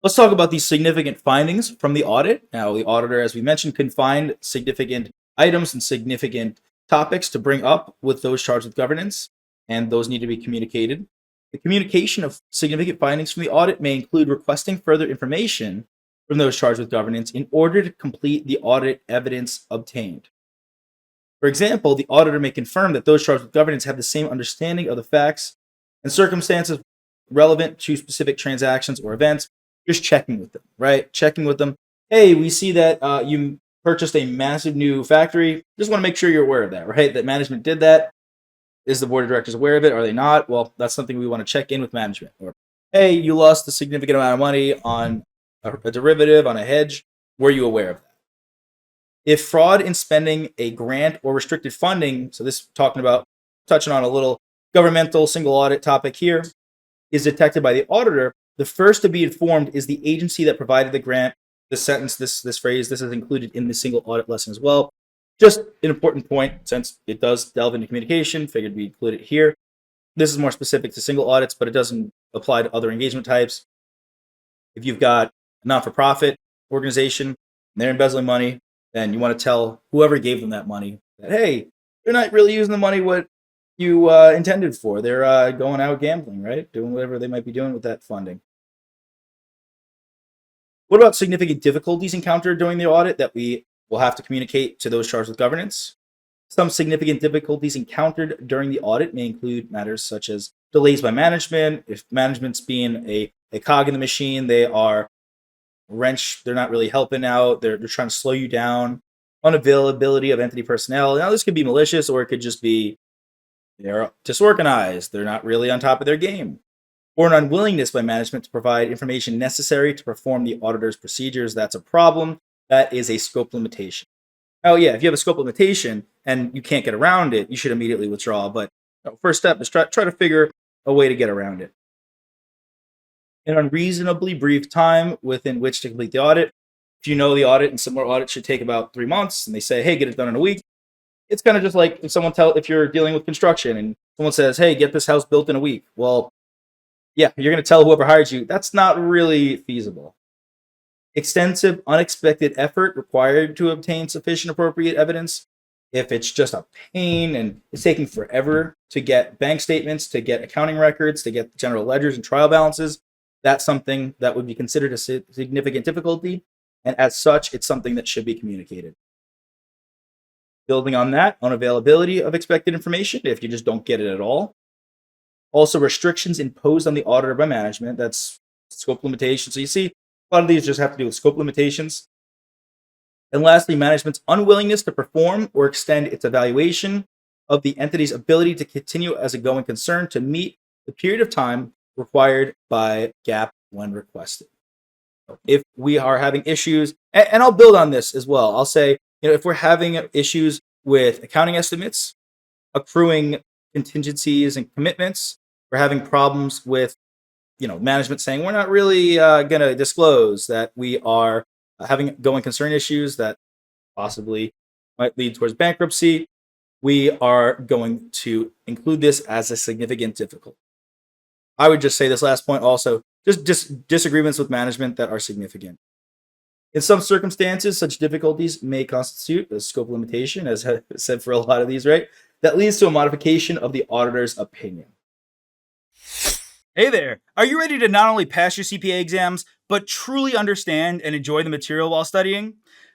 Let's talk about these significant findings from the audit. Now, the auditor, as we mentioned, can find significant items and significant topics to bring up with those charged with governance, and those need to be communicated. The communication of significant findings from the audit may include requesting further information from those charged with governance in order to complete the audit evidence obtained. For example, the auditor may confirm that those charged with governance have the same understanding of the facts and circumstances relevant to specific transactions or events. Just checking with them, right? Checking with them. Hey, we see that you purchased a massive new factory. Just want to make sure you're aware of that, right? That management did that. Is the board of directors aware of it? Are they not? Well, that's something we want to check in with management. Or, hey, you lost a significant amount of money on a derivative, on a hedge. Were you aware of that? If fraud in spending a grant or restricted funding, so this touching on a little governmental single audit topic here, is detected by the auditor, the first to be informed is the agency that provided the grant. This sentence, this phrase, this is included in the single audit lesson as well. Just an important point, since it does delve into communication, figured we include it here. This is more specific to single audits, but it doesn't apply to other engagement types. If you've got a non-for-profit organization and they're embezzling money, then you want to tell whoever gave them that money that, hey, they're not really using the money what you intended for. They're going out gambling, right? Doing whatever they might be doing with that funding. What about significant difficulties encountered during the audit that we will have to communicate to those charged with governance? Some significant difficulties encountered during the audit may include matters such as delays by management. If management's being a cog in the machine, they are they're not really helping out. They're trying to slow you down. Unavailability of entity personnel. Now, this could be malicious, or it could just be they're disorganized. They're not really on top of their game. Or an unwillingness by management to provide information necessary to perform the auditor's procedures. That's a problem. That is a scope limitation. Oh yeah, if you have a scope limitation and you can't get around it, you should immediately withdraw. But first step is try to figure a way to get around it. An unreasonably brief time within which to complete the audit. If you know the audit and similar audits should take about 3 months, and they say, hey, get it done in a week, it's kind of just like if you're dealing with construction and someone says, hey, get this house built in a week. Well, yeah, you're going to tell whoever hired you, that's not really feasible. Extensive, unexpected effort required to obtain sufficient appropriate evidence. If it's just a pain and it's taking forever to get bank statements, to get accounting records, to get general ledgers and trial balances, that's something that would be considered a significant difficulty. And as such, it's something that should be communicated. Building on that, unavailability of expected information, if you just don't get it at all. Also, restrictions imposed on the auditor by management, that's scope limitations. So you see, a lot of these just have to do with scope limitations. And lastly, management's unwillingness to perform or extend its evaluation of the entity's ability to continue as a going concern to meet the period of time required by GAAP when requested. If we are having issues, and I'll build on this as well, I'll say, if we're having issues with accounting estimates, accruing contingencies and commitments, we're having problems with management saying we're not really going to disclose that we are having going concern issues that possibly might lead towards bankruptcy, we are going to include this as a significant difficulty. I would just say this last point also, just disagreements with management that are significant. In some circumstances, such difficulties may constitute a scope limitation, as I said for a lot of these, right? That leads to a modification of the auditor's opinion. Hey there! Are you ready to not only pass your CPA exams, but truly understand and enjoy the material while studying?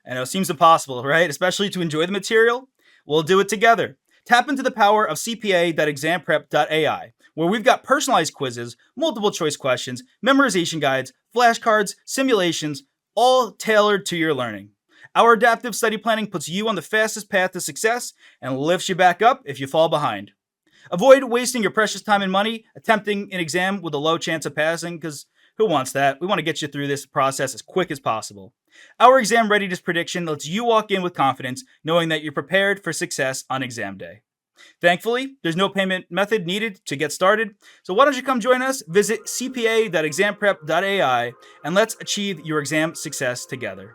I know it seems impossible, right? Especially to enjoy the material? We'll do it together. Tap into the power of CPA.examprep.ai, where we've got personalized quizzes, multiple choice questions, memorization guides, flashcards, simulations, all tailored to your learning. Our adaptive study planning puts you on the fastest path to success and lifts you back up if you fall behind. Avoid wasting your precious time and money attempting an exam with a low chance of passing, because who wants that? We want to get you through this process as quick as possible. Our exam readiness prediction lets you walk in with confidence, knowing that you're prepared for success on exam day. Thankfully, there's no payment method needed to get started, so why don't you come join us? Visit cpa.examprep.ai and let's achieve your exam success together.